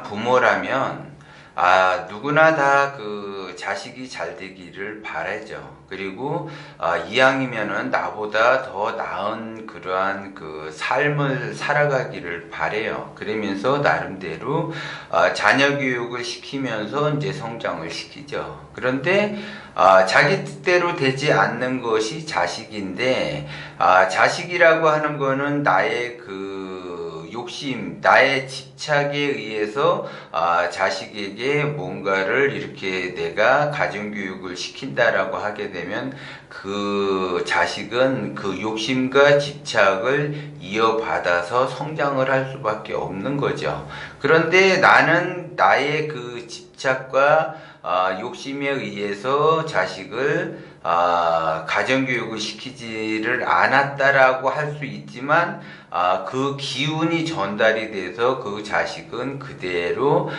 부모라면 누구나 다 그 자식이 잘 되기를 바라죠. 그리고 이왕이면은 나보다 더 나은 그러한 그 삶을 살아가기를 바래요. 그러면서 나름대로 자녀 교육을 시키면서 이제 성장을 시키죠. 그런데 자기 뜻대로 되지 않는 것이 자식인데, 자식이라고 하는 거는 나의 그 욕심, 나의 집착에 의해서 자식에게 뭔가를 이렇게 내가 가정교육을 시킨다라고 하게 되면 그 자식은 그 욕심과 집착을 이어받아서 성장을 할 수밖에 없는 거죠. 그런데 나는 나의 그 집착과 욕심에 의해서 자식을 가정교육을 시키지를 않았다라고 할 수 있지만 그 기운이 전달이 돼서 그 자식은 그대로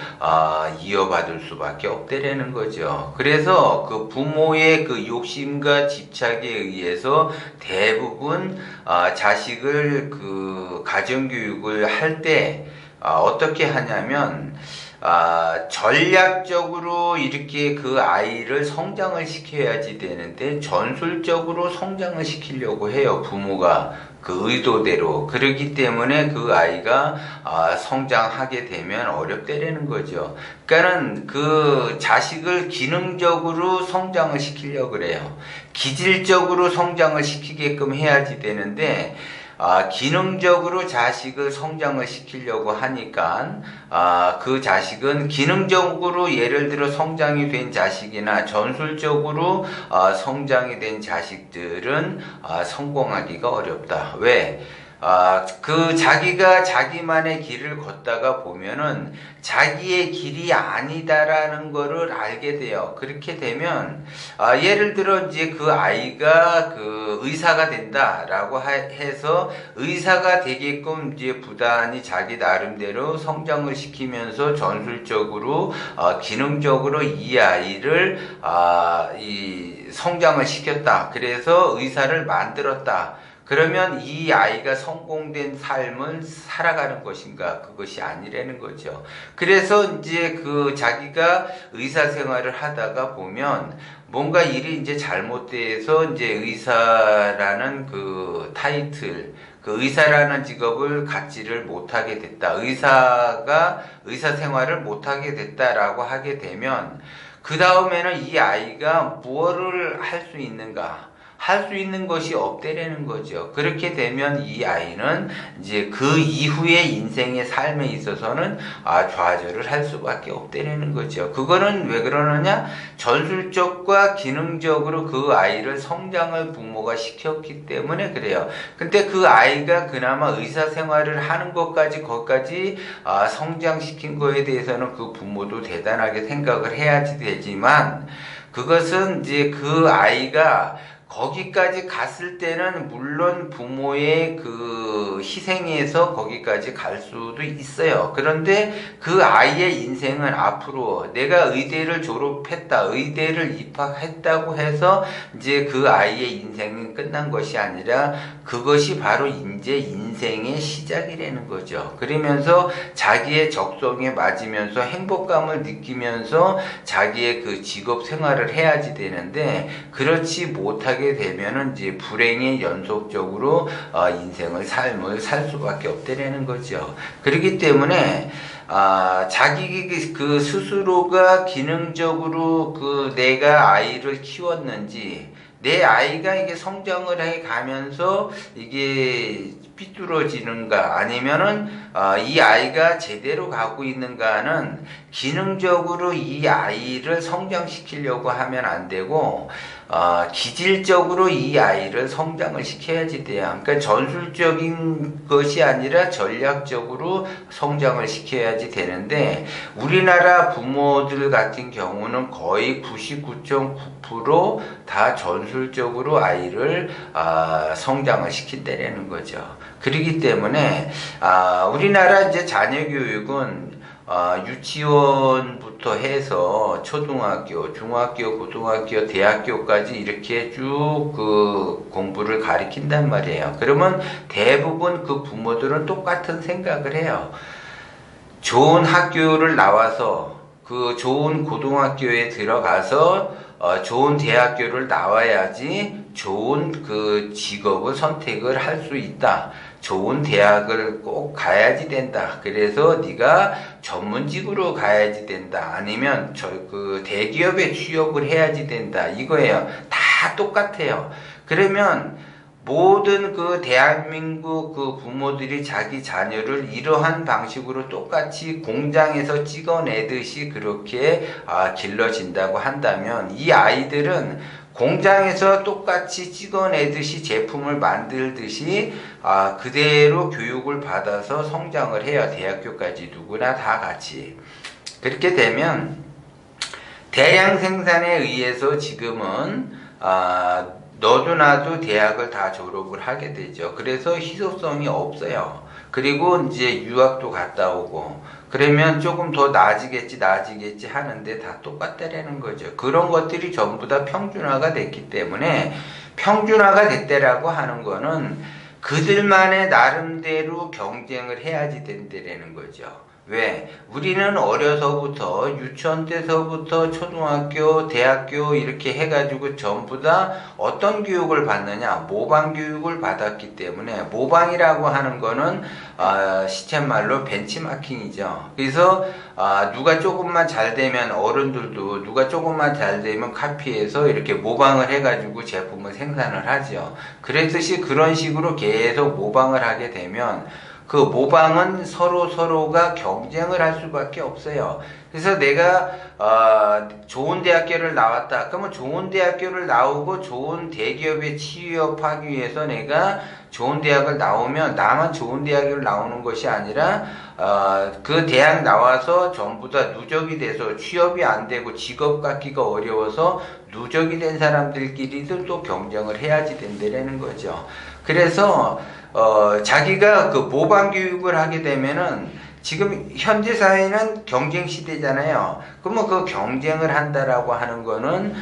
이어받을 수밖에 없다라는 거죠. 그래서 그 부모의 그 욕심과 집착에 의해서 대부분 자식을 그 가정교육을 할 때 어떻게 하냐면 전략적으로 이렇게 그 아이를 성장을 시켜야지 되는데 전술적으로 성장을 시키려고 해요. 부모가 그 의도대로. 그렇기 때문에 그 아이가 성장하게 되면 어렵다라는 거죠. 그러니까는 그 자식을 기능적으로 성장을 시키려고 그래요. 기질적으로 성장을 시키게끔 해야지 되는데 기능적으로 자식을 성장을 시키려고 하니까 그 자식은 기능적으로 예를 들어 성장이 된 자식이나 전술적으로 성장이 된 자식들은 성공하기가 어렵다. 왜? 그 자기가 자기만의 길을 걷다가 보면은 자기의 길이 아니다라는 거를 알게 돼요. 그렇게 되면 예를 들어 이제 그 아이가 그 의사가 된다라고 해서 의사가 되게끔 이제 부단히 자기 나름대로 성장을 시키면서 전술적으로 기능적으로 이 아이를 이 성장을 시켰다. 그래서 의사를 만들었다. 그러면 이 아이가 성공된 삶을 살아가는 것인가? 그것이 아니라는 거죠. 그래서 이제 그 자기가 의사 생활을 하다가 보면 뭔가 일이 이제 잘못돼서 이제 의사라는 그 타이틀, 그 의사라는 직업을 갖지를 못하게 됐다. 의사 생활을 못하게 됐다라고 하게 되면 그 다음에는 이 아이가 무엇을 할 수 있는가? 할 수 있는 것이 없다라는 거죠. 그렇게 되면 이 아이는 이제 그 이후의 인생의 삶에 있어서는 좌절을 할 수밖에 없다라는 거죠. 그거는 왜 그러느냐? 전술적과 기능적으로 그 아이를 성장을 부모가 시켰기 때문에 그래요. 근데 그 아이가 그나마 의사 생활을 하는 것까지 거기까지 성장시킨 거에 대해서는 그 부모도 대단하게 생각을 해야지 되지만 그것은 이제 그 아이가 거기까지 갔을 때는 물론 부모의 그 희생에서 거기까지 갈 수도 있어요. 그런데 그 아이의 인생은 앞으로 내가 의대를 졸업했다, 의대를 입학했다고 해서 이제 그 아이의 인생은 끝난 것이 아니라 그것이 바로 이제 인생의 시작이라는 거죠. 그러면서 자기의 적성에 맞으면서 행복감을 느끼면서 자기의 그 직업 생활을 해야지 되는데 그렇지 못하게 되면은 이제 불행의 연속적으로 삶을 살 수밖에 없다라는 거죠. 그렇기 때문에 자기 그 스스로가 기능적으로 그 내가 아이를 키웠는지 내 아이가 이게 성장을 해 가면서 이게 삐뚤어지는가 아니면은 이 아이가 제대로 가고 있는가는 기능적으로 이 아이를 성장시키려고 하면 안 되고 기질적으로 이 아이를 성장을 시켜야지 돼요. 그러니까 전술적인 것이 아니라 전략적으로 성장을 시켜야지 되는데 우리나라 부모들 같은 경우는 거의 99.9% 다 전술적으로 아이를 성장을 시킨다는 거죠. 그렇기 때문에 우리나라 이제 자녀 교육은 유치원부터 해서 초등학교, 중학교, 고등학교, 대학교까지 이렇게 쭉 그 공부를 가리킨단 말이에요. 그러면 대부분 그 부모들은 똑같은 생각을 해요. 좋은 학교를 나와서 그 좋은 고등학교에 들어가서 좋은 대학교를 나와야지 좋은 그 직업을 선택을 할 수 있다. 좋은 대학을 꼭 가야지 된다. 그래서 네가 전문직으로 가야지 된다. 아니면 그 대기업에 취업을 해야지 된다. 이거예요. 다 똑같아요. 그러면 모든 그 대한민국 그 부모들이 자기 자녀를 이러한 방식으로 똑같이 공장에서 찍어내듯이 그렇게 길러진다고 한다면 이 아이들은 공장에서 똑같이 찍어내듯이 제품을 만들듯이 그대로 교육을 받아서 성장을 해요. 대학교까지 누구나 다 같이. 그렇게 되면 대량 생산에 의해서 지금은 너도 나도 대학을 다 졸업을 하게 되죠. 그래서 희소성이 없어요. 그리고 이제 유학도 갔다 오고 그러면 조금 더 나아지겠지 하는데 다 똑같다라는 거죠. 그런 것들이 전부 다 평준화가 됐기 때문에 평준화가 됐다라고 하는 거는 그들만의 나름대로 경쟁을 해야지 된다라는 거죠. 왜? 우리는 어려서부터 유치원 때서부터 초등학교, 대학교 이렇게 해가지고 전부 다 어떤 교육을 받느냐? 모방 교육을 받았기 때문에 모방이라고 하는 거는 시쳇말로 벤치마킹이죠. 그래서 누가 조금만 잘 되면 어른들도 누가 조금만 잘 되면 카피해서 이렇게 모방을 해가지고 제품을 생산을 하죠. 그랬듯이 그런 식으로 계속 모방을 하게 되면 그 모방은 서로가 경쟁을 할 수밖에 없어요. 그래서 내가 좋은 대학교를 나왔다. 그러면 좋은 대학교를 나오고 좋은 대기업에 취업하기 위해서 내가 좋은 대학을 나오면 나만 좋은 대학을 나오는 것이 아니라 그 대학 나와서 전부 다 누적이 돼서 취업이 안 되고 직업 갖기가 어려워서 누적이 된 사람들끼리도 또 경쟁을 해야지 된다는 거죠. 그래서 자기가 그 모방 교육을 하게 되면은 지금 현재 사회는 경쟁 시대잖아요. 그러면 그 경쟁을 한다라고 하는 거는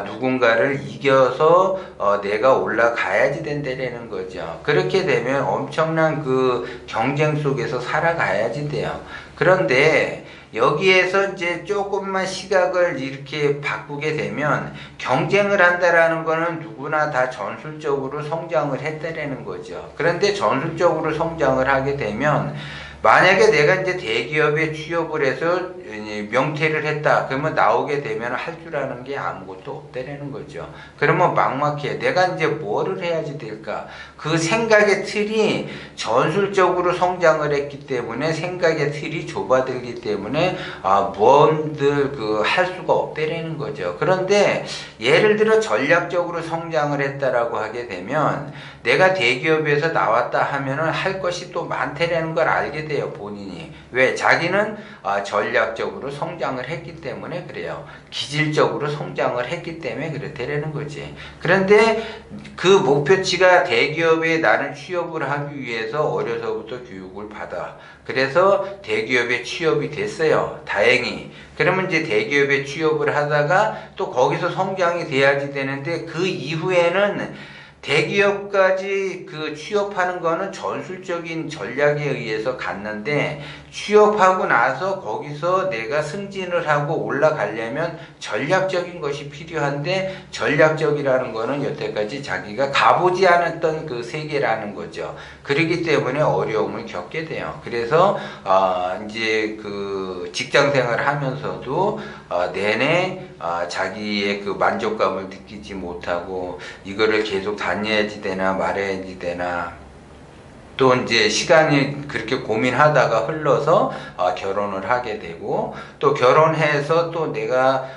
누군가를 이겨서 내가 올라가야지 된다라는 거죠. 그렇게 되면 엄청난 그 경쟁 속에서 살아가야지 돼요. 그런데 여기에서 이제 조금만 시각을 이렇게 바꾸게 되면 경쟁을 한다라는 거는 누구나 다 전술적으로 성장을 했다라는 거죠. 그런데 전술적으로 성장을 하게 되면 만약에 내가 이제 대기업에 취업을 해서 명퇴를 했다. 그러면 나오게 되면 할 줄 아는 게 아무것도 없다라는 거죠. 그러면 막막해. 내가 이제 뭐를 해야지 될까? 그 생각의 틀이 전술적으로 성장을 했기 때문에 생각의 틀이 좁아들기 때문에 무언들 할 수가 없다라는 거죠. 그런데 예를 들어 전략적으로 성장을 했다라고 하게 되면 내가 대기업에서 나왔다 하면은 할 것이 또 많다라는 걸 알게 돼요, 본인이. 왜? 자기는 전략적으로 성장을 했기 때문에 그래요. 기질적으로 성장을 했기 때문에 그렇다라는 거지. 그런데 그 목표치가 대기업에 나는 취업을 하기 위해서 어려서부터 교육을 받아. 그래서 대기업에 취업이 됐어요. 다행히. 그러면 이제 대기업에 취업을 하다가 또 거기서 성장이 돼야지 되는데 그 이후에는 대기업까지 그 취업하는 거는 전술적인 전략에 의해서 갔는데 취업하고 나서 거기서 내가 승진을 하고 올라가려면 전략적인 것이 필요한데 전략적이라는 거는 여태까지 자기가 가보지 않았던 그 세계라는 거죠. 그렇기 때문에 어려움을 겪게 돼요. 그래서 이제 그 직장 생활을 하면서도 내내 자기의 그 만족감을 느끼지 못하고 이거를 계속 다녀야지 되나 말아야지 되나 또 이제 시간이 그렇게 고민하다가 흘러서 결혼을 하게 되고 또 결혼해서 또 내가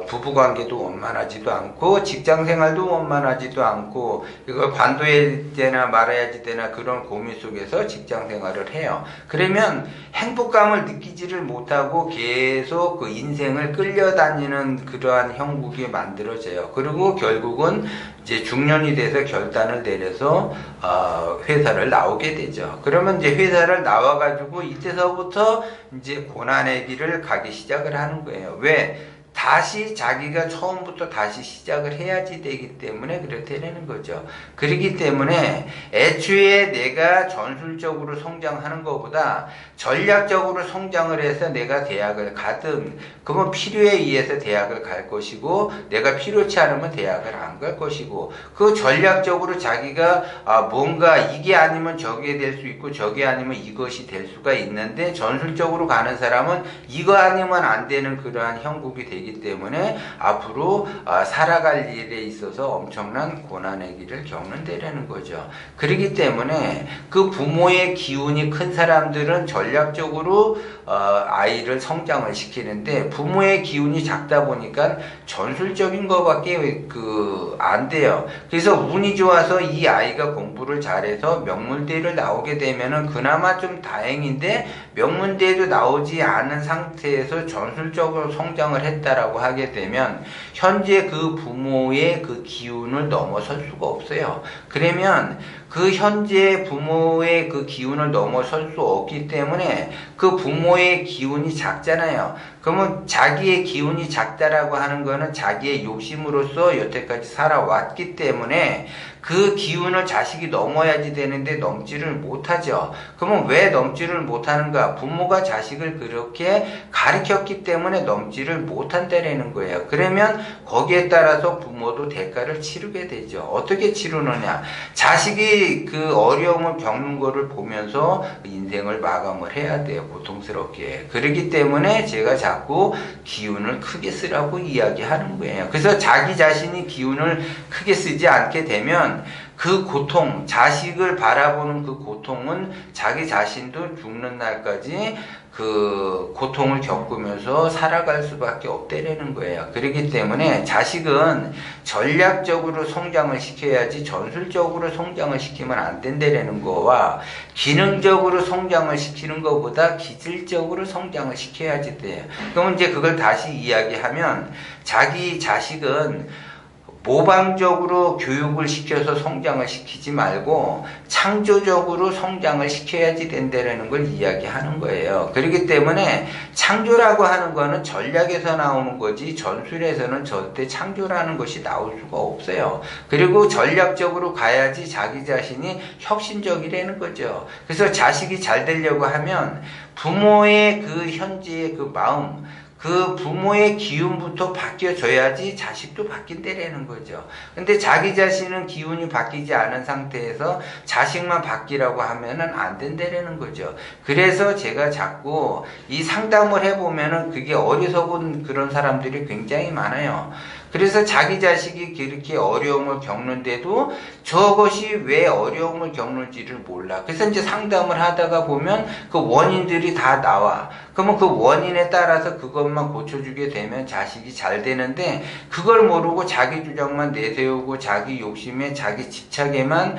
부부관계도 원만하지도 않고 직장생활도 원만하지도 않고 이걸 관둬야 되나 말아야지 되나 그런 고민 속에서 직장생활을 해요. 그러면 행복감을 느끼지를 못하고 계속 그 인생을 끌려다니는 그러한 형국이 만들어져요. 그리고 결국은 이제 중년이 돼서 결단을 내려서 회사를 나오게 되죠. 그러면 이제 회사를 나와가지고 이때서부터 이제 고난의 길을 가기 시작을 하는 거예요. 왜? 다시 자기가 처음부터 다시 시작을 해야지 되기 때문에 그렇다는 거죠. 그렇기 때문에 애초에 내가 전술적으로 성장하는 것보다 전략적으로 성장을 해서 내가 대학을 가든, 그러면 필요에 의해서 대학을 갈 것이고, 내가 필요치 않으면 대학을 안 갈 것이고, 그 전략적으로 자기가 뭔가 이게 아니면 저게 될 수 있고 저게 아니면 이것이 될 수가 있는데, 전술적으로 가는 사람은 이거 아니면 안 되는 그러한 형국이 되기 때문에 앞으로 살아갈 일에 있어서 엄청난 고난의 길을 겪는다라는 거죠. 그렇기 때문에 그 부모의 기운이 큰 사람들은 전략적으로 아이를 성장을 시키는데, 부모의 기운이 작다 보니까 전술적인 것밖에 안 돼요. 그래서 운이 좋아서 이 아이가 공부를 잘해서 명문대를 나오게 되면은 그나마 좀 다행인데, 명문대도 나오지 않은 상태에서 전술적으로 성장을 했다라고 하게 되면 현재 그 부모의 그 기운을 넘어설 수가 없어요. 그러면 그 현재 부모의 그 기운을 넘어설 수 없기 때문에 그 부모의 기운이 작잖아요. 그러면 자기의 기운이 작다라고 하는 거는 자기의 욕심으로서 여태까지 살아왔기 때문에 그 기운을 자식이 넘어야지 되는데 넘지를 못하죠. 그러면 왜 넘지를 못하는가? 부모가 자식을 그렇게 가르쳤기 때문에 넘지를 못한다라는 거예요. 그러면 거기에 따라서 부모도 대가를 치르게 되죠. 어떻게 치르느냐? 자식이 그 어려움을 겪는 거를 보면서 인생을 마감을 해야 돼요. 고통스럽게. 그렇기 때문에 제가 자꾸 기운을 크게 쓰라고 이야기하는 거예요. 그래서 자기 자신이 기운을 크게 쓰지 않게 되면 그 고통, 자식을 바라보는 그 고통은 자기 자신도 죽는 날까지 그 고통을 겪으면서 살아갈 수밖에 없다라는 거예요. 그렇기 때문에 자식은 전략적으로 성장을 시켜야지 전술적으로 성장을 시키면 안 된다라는 거와, 기능적으로 성장을 시키는 것보다 기질적으로 성장을 시켜야지 돼요. 그럼 이제 그걸 다시 이야기하면, 자기 자식은 모방적으로 교육을 시켜서 성장을 시키지 말고 창조적으로 성장을 시켜야지 된다는 걸 이야기하는 거예요. 그렇기 때문에 창조라고 하는 거는 전략에서 나오는 거지 전술에서는 절대 창조라는 것이 나올 수가 없어요. 그리고 전략적으로 가야지 자기 자신이 혁신적이라는 거죠. 그래서 자식이 잘 되려고 하면 부모의 그 현재의 그 마음, 그 부모의 기운부터 바뀌어줘야지 자식도 바뀐다라는 거죠. 근데 자기 자신은 기운이 바뀌지 않은 상태에서 자식만 바뀌라고 하면은 안 된다라는 거죠. 그래서 제가 자꾸 이 상담을 해보면은 그게 어리석은 그런 사람들이 굉장히 많아요. 그래서 자기 자식이 그렇게 어려움을 겪는데도 저것이 왜 어려움을 겪는지를 몰라. 그래서 이제 상담을 하다가 보면 그 원인들이 다 나와. 그러면 그 원인에 따라서 그것만 고쳐주게 되면 자식이 잘 되는데, 그걸 모르고 자기 주장만 내세우고 자기 욕심에 자기 집착에만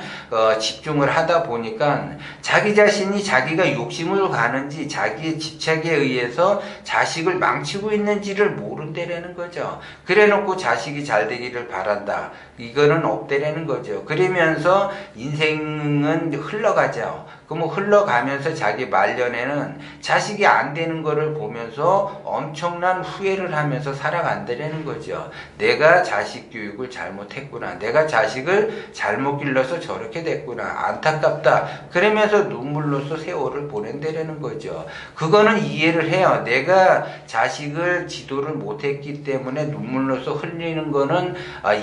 집중을 하다 보니까 자기 자신이 자기가 욕심을 가는지 자기의 집착에 의해서 자식을 망치고 있는지를 모른다라는 거죠. 그래놓고 자식이 잘 되기를 바란다, 이거는 없다라는 거죠. 그러면서 인생은 흘러가죠. 그럼 흘러가면서 자기 말년에는 자식이 안 되는 거를 보면서 엄청난 후회를 하면서 살아간다라는 거죠. 내가 자식 교육을 잘못했구나, 내가 자식을 잘못 길러서 저렇게 됐구나, 안타깝다, 그러면서 눈물로써 세월을 보낸다라는 거죠. 그거는 이해를 해요. 내가 자식을 지도를 못했기 때문에 눈물로써 흘리는 거는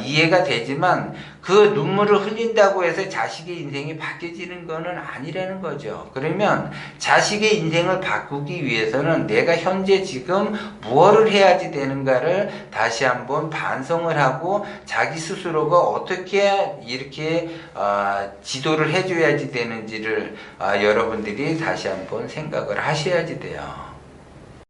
이해가 되지만, 그 눈물을 흘린다고 해서 자식의 인생이 바뀌어지는 거는 아니라는 거죠. 그러면 자식의 인생을 바꾸기 위해서는 내가 현재 지금 무엇을 해야지 되는가를 다시 한번 반성을 하고 자기 스스로가 어떻게 이렇게 지도를 해줘야지 되는지를 여러분들이 다시 한번 생각을 하셔야지 돼요.